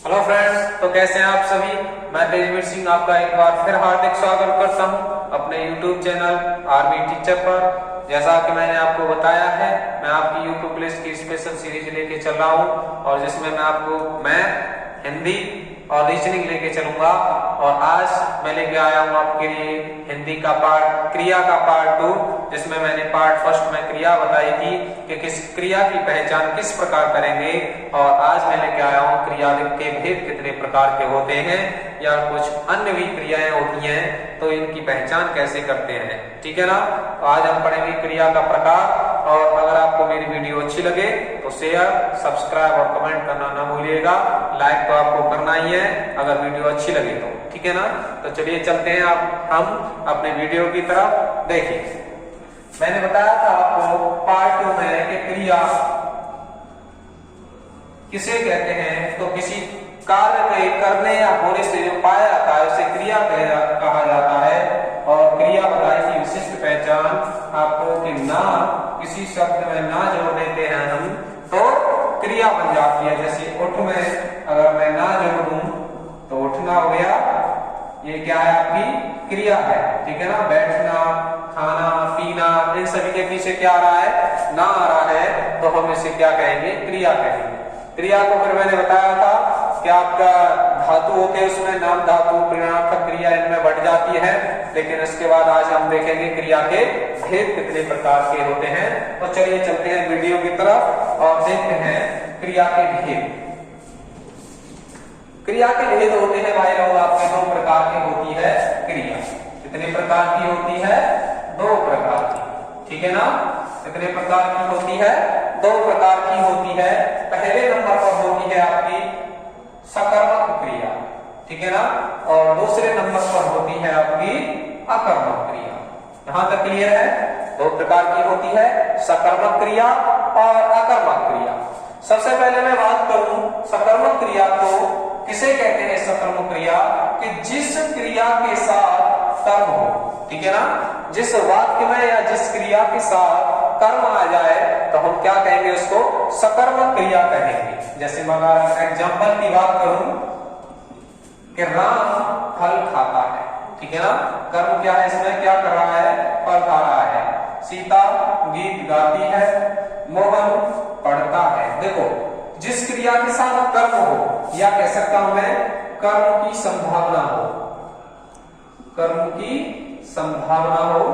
Hello friends, तो कैसे हैं आप सभी। मैं तेजवीर सिंह आपका एक बार फिर हार्दिक स्वागत करता हूं अपने YouTube चैनल आर्मी टीचर पर। जैसा कि मैंने आपको बताया है, मैं आपकी यूट्यूब प्लेलिस्ट की स्पेशल सीरीज लेके चल रहा हूं और जिसमें मैं आपको मैथ, हिंदी और रीजनिंग लेके चलूंगा। और आज मैं लेके आया हूं आपके लिए हिंदी का पार्ट, क्रिया का पार्ट 2, जिसमें मैंने पार्ट फर्स्ट में क्रिया बताई थी कि किस क्रिया की पहचान किस प्रकार करेंगे। और आज मैं लेके आया हूं क्रिया के भेद कितने प्रकार के होते हैं या कुछ अन्य भी क्रियाएं होती हैं तो इनकी पहचान कैसे करते हैं। ठीक है ना। तो आज हम पढ़ेंगे क्रिया का प्रकार। और अगर आपको मेरी वीडियो अच्छी लगे तो शेयर, सब्सक्राइब और कमेंट करना ना भूलिएगा। लाइक तो आपको करना ही है अगर वीडियो अच्छी लगे तो। ठीक है ना। तो चलिए चलते हैं हम अपने वीडियो की तरफ। देखिए, मैंने बताया था आपको पार्ट 2 में कि क्रिया किसे कहते हैं, तो किसी कार्य के करने या होने से जो पाया जाता है उसे क्रिया कहा जाता है। और क्रिया बताई थी विशिष्ट पहचान आपको कि ना किसी शब्द में ना जोड़ देते हैं हम तो क्रिया बन जाती है। जैसे उठ में अगर मैं ना जोड़ दूं तो उठना हो गया, ये क्या है आपकी क्रिया है। ठीक है ना। बैठना, खाना, पीना, इन सभी के पीछे क्या आ रहा है, ना आ रहा है, तो हम इसे क्या कहेंगे, क्रिया कहेंगे। क्रिया को फिर मैंने बताया था कि आपका धातु होते हैं, उसमें नाम धातु, प्रेरणार्थक क्रिया इनमें बढ़ जाती है। लेकिन इसके बाद आज हम देखेंगे क्रिया के भेद कितने प्रकार के होते हैं। तो चलिए चलते हैं वीडियो की तरफ और देखते हैं क्रिया के भेद। क्रिया के भेद होते हैं भाई लोग आपके दो प्रकार की होती है क्रिया। कितने प्रकार की होती है, दो प्रकार की। ठीक है ना। कितने प्रकार की होती है, दो प्रकार की होती है। पहले नंबर पर होती है आपकी सकर्मक क्रिया। ठीक है ना। और दूसरे नंबर पर होती है आपकी अकर्मक क्रिया। यहां तक क्लियर है। दो प्रकार की होती है, सकर्मक क्रिया और अकर्मक क्रिया। सबसे पहले मैं बात करूं सकर्मक क्रिया को किसे कहते हैं। सकर्मक क्रिया कि जिस क्रिया के साथ कर्म हो। ठीक है ना। जिस वाक्य में या जिस क्रिया के साथ कर्म आ जाए तो हम क्या कहेंगे, उसको सकर्मक क्रिया कहेंगे। जैसे मैं अगर एग्जाम्पल की बात करूं कि राम फल खाता है। ठीक है ना। कर्म क्या है, इसमें क्या कर रहा है, फल खा रहा है। सीता गीत गाती है, मोहन पढ़ता है। देखो, जिस क्रिया के साथ कर्म हो, या कह सकता हूं मैं कर्म की संभावना हो, कर्म की संभावना हो,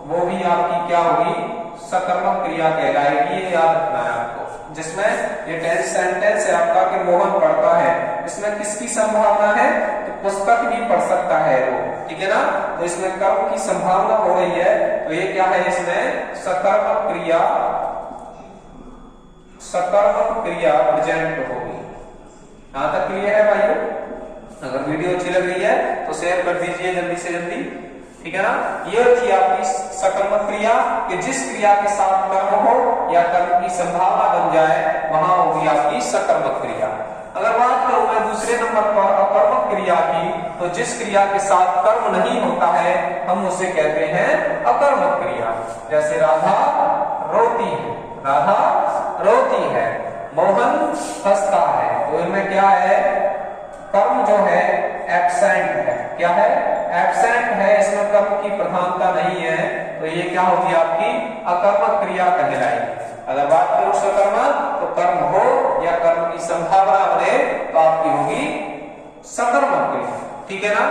वो भी आपकी क्या होगी, सकर्मक क्रिया कहलाएगी। ये याद रखना है आपको। जिसमें ये टेंस सेंटेंस है आपका कि मोहन पढ़ता है, इसमें किसकी संभावना है, तो पुस्तक भी पढ़ सकता है वो। ठीक है ना। तो इसमें कर्म की संभावना हो रही है, तो ये क्या है, इसमें सकर्मक क्रिया, सकर्मक क्रिया प्रेजेंट होगी। यहां तक क्लियर है भाइयों। अगर वीडियो अच्छी लग रही है तो शेयर कर दीजिए जल्दी से जल्दी। ठीक है ना। ये थी आपकी सकर्मक क्रिया कि जिस क्रिया के साथ कर्म हो या कर्म की संभावना बन जाए वहां होगी आपकी सकर्मक क्रिया। अगर बात करूं मैं दूसरे नंबर पर अकर्मक क्रिया की, तो जिस क्रिया के साथ कर्म नहीं होता है हम उसे कहते हैं अकर्मक क्रिया। जैसे राधा रोती है, राधा रोती है, मोहन हंसता है। तो इनमें क्या है, कर्म जो है एब्सेंट है। क्या है, एब्सेंट है, इसमें कर्म की प्रधानता नहीं है। तो ये क्या होगी, आपकी अकर्मक क्रिया कहलाएगी। अगर बात करूं सकर्मक, तो कर्म हो या कर्म की संभावना बने तो आपकी होगी सकर्मक क्रिया। ठीक है ना।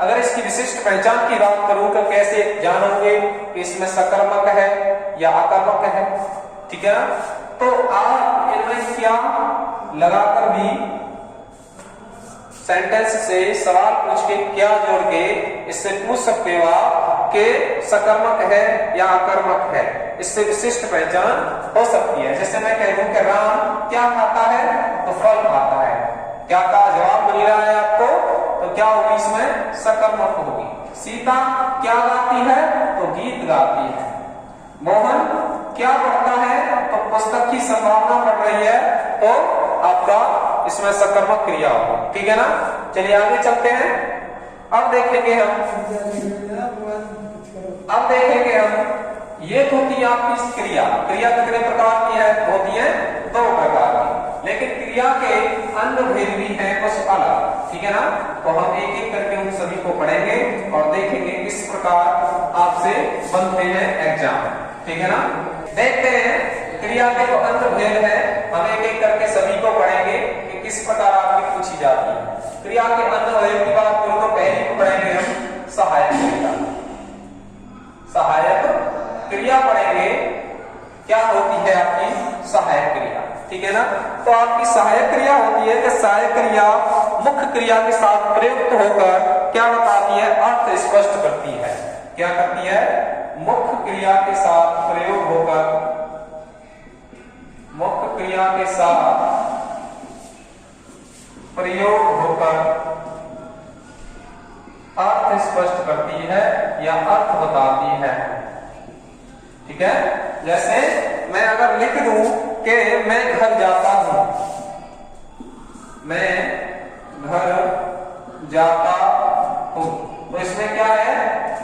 अगर इसकी विशिष्ट पहचान की बात करूं तो कैसे जानोगे कि इसमें सकर्मक है या अकर्मक है। ठीक है ना। तो आप इनमें क्या लगाकर भी सेंटेंस से सवाल पूछ के क्या जोड़ के इससे पूछ सकते हो आप कि सकर्मक है या अकर्मक है। इससे विशिष्ट पहचान हो सकती है। जैसे मैं कह दूं कि राम क्या खाता है, तो फल खाता है। क्या का जवाब मिल रहा है आपको, तो क्या होगी, इसमें सकर्मक होगी। सीता क्या गाती है, तो गीत गाती है। मोहन क्या पढ़ता है, तो पुस्तक की संभावना बढ़ रही है, तो आपका इसमें सकर्मक क्रिया होगी। ठीक है ना। चलिए आगे चलते हैं। अब देखेंगे हम ये होती है आपकी क्रिया। क्रिया कितने प्रकार की है, होती है दो प्रकार की। लेकिन क्रिया के अन्य भेद भी हैं कुछ अलग, ठीक है ना। तो हम एक एक करके उन सभी को पढ़ेंगे और देखेंगे किस प्रकार आपसे बनते हैं एग्जाम, ठीक है ना। देखते हैं क्रिया के जो अन्य भेद है, हम एक एक करके सभी को पढ़ेंगे कि किस प्रकार आपकी पूछी जाती है। क्रिया के अन्य भेद की बात करूं तो पहली को पढ़ेंगे हम सहायक क्रिया। सहायक क्रिया पढ़ेंगे, क्या होती है आपकी सहायक क्रिया, ठीक है ना। तो आपकी सहायक क्रिया होती है कि सहायक क्रिया मुख्य क्रिया के साथ प्रयुक्त होकर क्या बताती है, अर्थ स्पष्ट करती है। क्या करती है, मुख्य क्रिया के साथ प्रयोग होकर, मुख्य क्रिया के साथ प्रयोग होकर अर्थ स्पष्ट करती है या अर्थ बताती है, ठीक है। जैसे मैं अगर लिख दूं कि मैं घर जाता हूं, मैं घर जाता हूं, तो इसमें क्या है,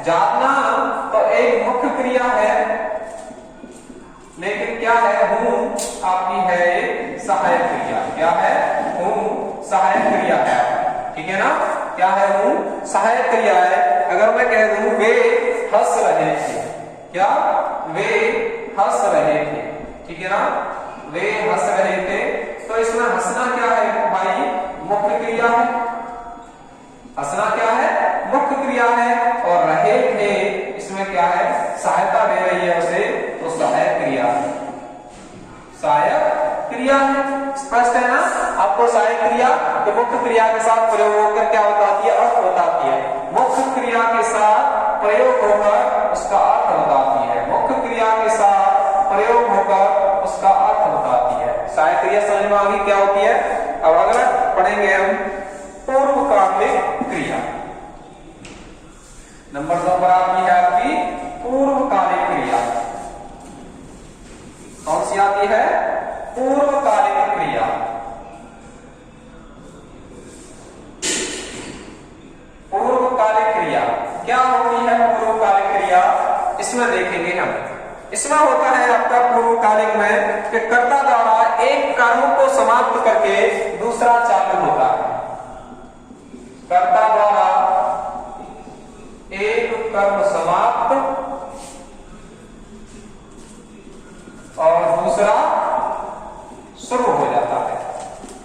जाना तो एक मुख्य क्रिया है, लेकिन क्या है, हूं आपकी है एक सहायक क्रिया। क्या है, हूं सहायक क्रिया है, ठीक है ना। क्या है, हूं सहायक क्रिया है। अगर मैं कह दूं वे हंस रहे थे, क्या, वे हंस रहे थे, ठीक है ना, वे हंस रहे थे, तो इसमें हंसना क्या है भाई, मुख्य क्रिया है। हंसना क्या है, मुख्य क्रिया है, और रहे थे इसमें क्या है, सहायता दे रही है उसे, तो सहायक क्रिया है, सहायक क्रिया है। स्पष्ट है ना आपको। सहायक क्रिया तो मुख्य क्रिया के साथ प्रयोग होकर क्या बताती है, अर्थ बताती है। मुख्य क्रिया के साथ प्रयोग होकर उसका अर्थ बताती है, मुख्य क्रिया के साथ प्रयोग होकर उसका अर्थ बताती है। सहायक क्रिया समझ में आ गई क्या होती है। अब अगला पढ़ेंगे हम पूर्वकालिक क्रिया। नंबर 2 पर आपकी है आपकी पूर्वकालिक क्रिया। कौन सी आती है, पूर्वकालिक क्रिया। पूर्वकालिक क्रिया क्या होती है, पूर्वकालिक क्रिया इसमें देखेंगे हम। इसमें होता है आपका पूर्वकालिक में कि कर्ता द्वारा एक कर्म को समाप्त करके दूसरा चालू होता है। कर्ता द्वारा एक कर्म समाप्त और दूसरा शुरू हो जाता है,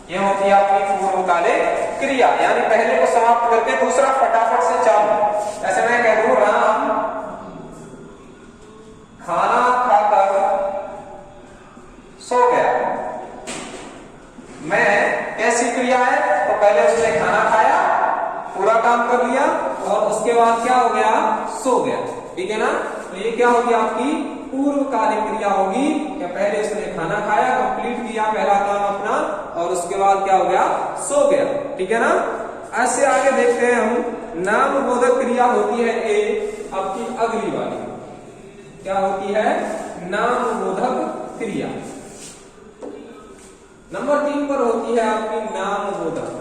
यह होती है आपकी पूर्वकालिक क्रिया। यानी पहले को समाप्त करके दूसरा फटाफट से चालू। ऐसे मैं कह दूं राम खाना खाकर सो गया, मैं कैसी क्रिया है, तो पहले उसने खाना खाया, पूरा काम कर लिया, और उसके बाद क्या हो गया, सो गया, ठीक है ना। तो ये क्या होगी आपकी पूर्वकालिक क्रिया होगी, कि पहले उसने खाना खाया, कंप्लीट किया पहला काम अपना, और उसके बाद क्या हो गया, सो गया, ठीक है ना। ऐसे आगे देखते हैं हम। नामबोधक क्रिया होती है ए, आपकी अगली वाली क्या होती है, नामबोधक क्रिया। नंबर 3 पर होती है आपकी नामबोधक।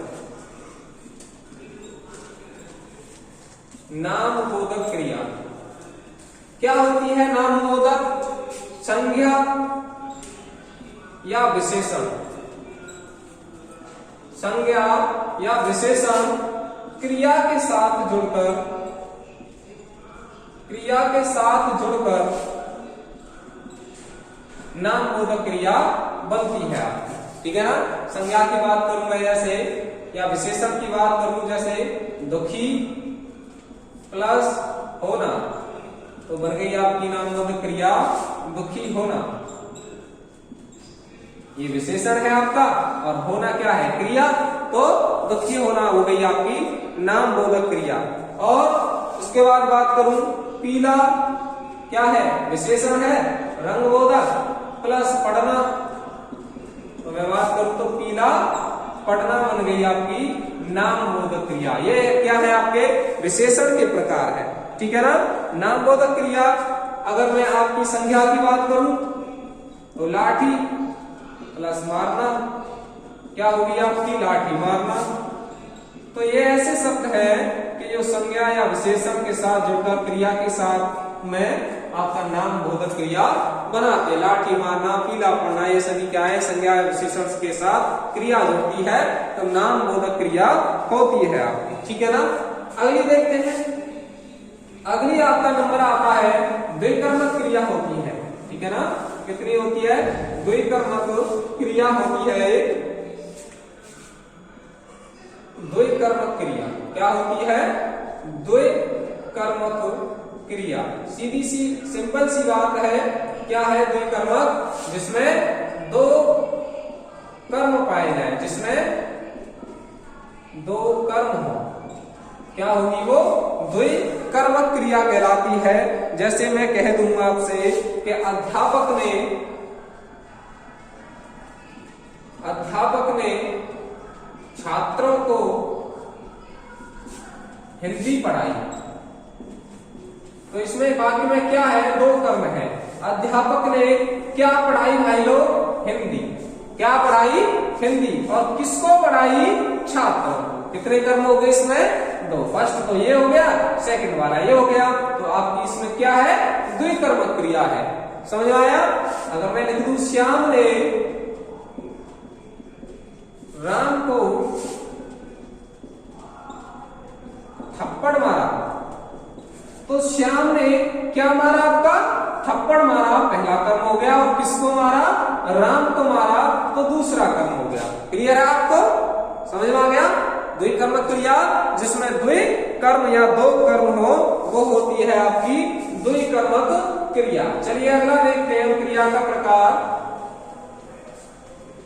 नामबोधक क्रिया क्या होती है, नामबोधक संज्ञा या विशेषण, संज्ञा या विशेषण क्रिया के साथ जुड़कर, क्रिया के साथ जुड़कर नामबोधक क्रिया बनती है, ठीक है ना। संज्ञा की बात करूं मैं जैसे, या विशेषण की बात करूं जैसे दुखी प्लस होना, तो बन गई आपकी नामबोधक क्रिया दुखी होना। ये विशेषण है आपका, और होना क्या है, क्रिया, तो दुखी होना हो गई आपकी नामबोधक क्रिया। और उसके बाद बात करूं पीला, क्या है, विशेषण है, रंगबोधक प्लस पढ़ना, तो मैं बात करूं तो पीला पढ़ना बन गई आपकी नामबोधक क्रिया। ये क्या है, आपके विशेषण के प्रकार है, ठीक है ना। नामबोधक क्रिया अगर मैं आपकी संज्ञा की बात करूं तो लाठी प्लस मारना, क्या होगी आपकी, लाठी मारना। तो ये ऐसे शब्द हैं कि जो संज्ञा या विशेषण के साथ जुड़कर क्रिया के साथ में आपका नाम बोधक क्रिया बनाते। लाठी मारना, पीला पड़ना, ये सभी क्या है, संज्ञा विशेषण के साथ क्रिया जुड़ती है तो नाम बोधक क्रिया होती है आपकी। ठीक है ना। अगली देखते हैं। अगली आपका नंबर आता है द्विकर्मक क्रिया होती है। ठीक है ना। कितनी होती है? द्विकर्मक क्रिया होती है। द्विकर्मक क्रिया क्या होती है? द्विकर्मक क्रिया। सीधी सी सिंपल सी बात है। क्या है द्विकर्मक? जिसमें दो कर्म पाए जाए, जिसमें दो कर्म हो, क्या होगी वो? द्विकर्मक क्रिया कहलाती है। जैसे मैं कह दूंगा आपसे कि अध्यापक ने छात्रों को हिंदी पढ़ाई, तो इसमें बाकी में क्या है? दो कर्म है। अध्यापक ने क्या पढ़ाई भाई लोग? हिंदी। क्या पढ़ाई? हिंदी। और किसको पढ़ाई? छात्रों को। कितने कर्म हो गए इसमें? दो। फर्स्ट तो ये हो गया, सेकंड वाला ये हो गया, तो आपकी इसमें क्या है? द्विकर्मक क्रिया है। समझ में आया? अगर मैं लिख दूं श्याम ने राम को थप्पड़ मारा, तो श्याम ने क्या मारा? आपका थप्पड़ मारा, पहला कर्म हो गया। और किसको मारा? राम को मारा, तो दूसरा कर्म हो गया। क्लियर है आपको? समझ में आ गया? द्विकर्मक क्रिया जिसमें द्विकर्म या दो कर्म हो, वो होती है आपकी द्विकर्मक क्रिया। चलिए अगला देखते हैं क्रिया का प्रकार।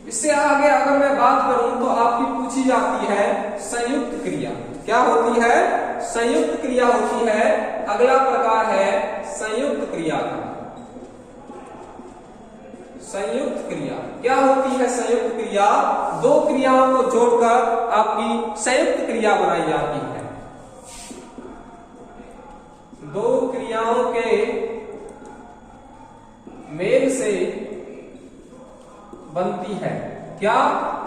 इससे आगे अगर मैं बात करूं तो आपकी पूछी जाती है संयुक्त क्रिया। क्या होती है? संयुक्त क्रिया होती है। अगला प्रकार है संयुक्त क्रिया का। संयुक्त क्रिया क्या होती है? संयुक्त क्रिया दो क्रियाओं को जोड़कर आपकी संयुक्त क्रिया बनाई जाती है। दो क्रियाओं के मेल से बनती है क्या?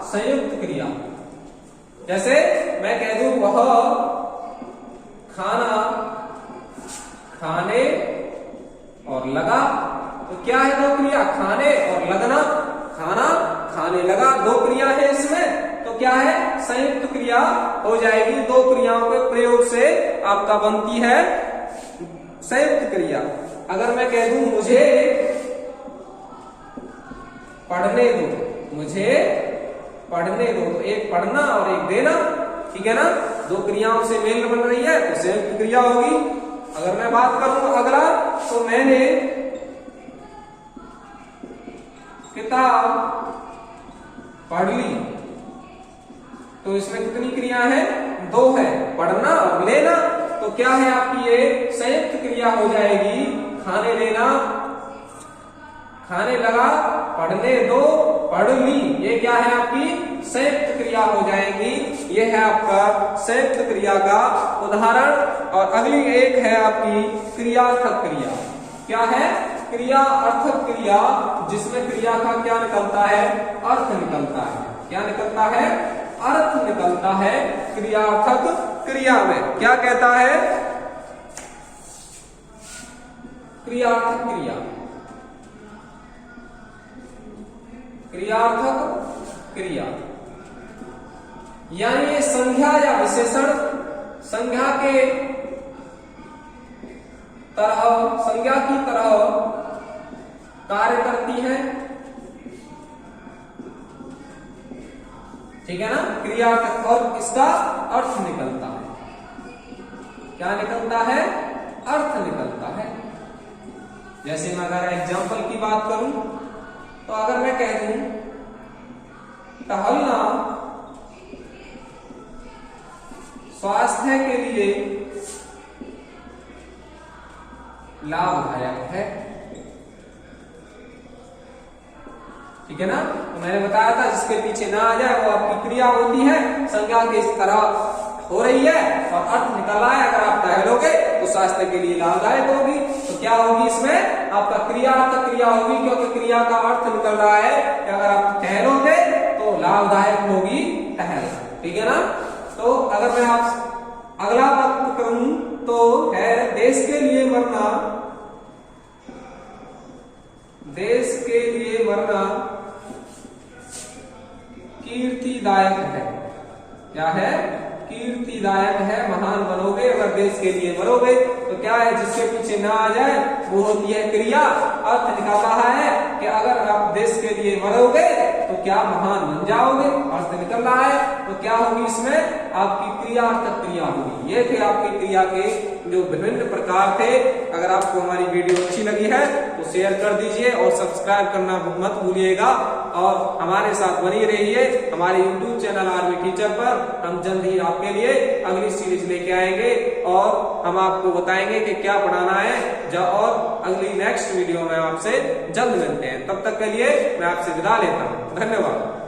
संयुक्त क्रिया। जैसे मैं कह दूं वह खाना खाने और लगा, तो क्या है? दो क्रिया, खाने और लगना। खाना खाने लगा, दो क्रिया है इसमें, तो क्या है? संयुक्त क्रिया हो जाएगी। दो क्रियाओं के प्रयोग से आपका बनती है संयुक्त क्रिया। अगर मैं कह दूं मुझे पढ़ने दो, मुझे पढ़ने दो, तो एक पढ़ना और एक देना। ठीक है ना। दो क्रियाओं से मेल बन रही है तो संयुक्त क्रिया होगी। अगर मैं बात करूं अगला, तो मैंने किताब पढ़ ली, तो इसमें कितनी क्रिया है? दो है, पढ़ना और लेना। तो क्या है आपकी? ये संयुक्त क्रिया हो जाएगी। खाने लेना, खाने लगा, पढ़ने दो, पढ़ ली, ये क्या है? आपकी संयुक्त क्रिया हो जाएगी। ये है आपका संयुक्त क्रिया का उदाहरण। और अगली एक है आपकी क्रियार्थक क्रिया। क्या है? क्रिया अर्थक क्रिया, जिसमें क्रिया का क्या निकलता है? अर्थ निकलता है। क्या निकलता है? अर्थ निकलता है। क्रियार्थक क्रिया में क्या कहता है? क्रियार्थक क्रिया। क्रियार्थक क्रिया यानी संज्ञा या विशेषण संज्ञा के तरह, संज्ञा की तरह कार्य करती है। ठीक है ना। क्रियार्थक, और इसका अर्थ निकलता है। क्या निकलता है? अर्थ निकलता है। जैसे मैं अगर एग्जाम्पल की बात करूं, तो अगर मैं कह दूं टहलना स्वास्थ्य के लिए लाभदायक है। ठीक है ना। तो मैंने बताया था जिसके पीछे ना आ जाए वो आपकी क्रिया होती है। संज्ञा के इस तरह हो रही है और अर्थ निकल रहा है। अगर आप टहलोगे तो स्वास्थ्य के लिए लाभदायक होगी, तो क्या होगी इसमें? आपका क्रियार्थक क्रिया होगी, क्योंकि क्रिया का अर्थ निकल रहा है कि अगर आप टहलोगे तो लाभदायक होगी टहलना। ठीक है ना। तो अगर मैं आप अगला बात करूं तो है देश के लिए मरना देश के लिए मरना कीर्तिदायक है। क्या है? कीर्तिदायक है। महान बनोगे अगर देश के लिए मरोगे तो क्या है, जिसके पीछे ना आ जाए वो होती है क्रिया। अर्थ निकल रहा है कि अगर आप देश के लिए मरोगे तो क्या महान बन जाओगे। अर्थ निकल रहा है तो क्या होगी, इसमें आपकी क्रिया अर्थक क्रिया होगी। ये थे आपकी क्रिया के जो विभिन्न प्रकार थे। अगर आपको हमारी वीडियो अच्छी लगी है तो शेयर कर दीजिए और सब्सक्राइब करना मत भूलिएगा और हमारे साथ बनी रहिए हमारे यूट्यूब चैनल आर्मी टीचर पर। हम जल्द ही आपके लिए अगली सीरीज लेके आएंगे और हम आपको बताएंगे कि क्या पढ़ाना है और अगली नेक्स्ट वीडियो में आपसे जल्द मिलते हैं। तब तक के लिए मैं आपसे विदा लेता हूँ। धन्यवाद।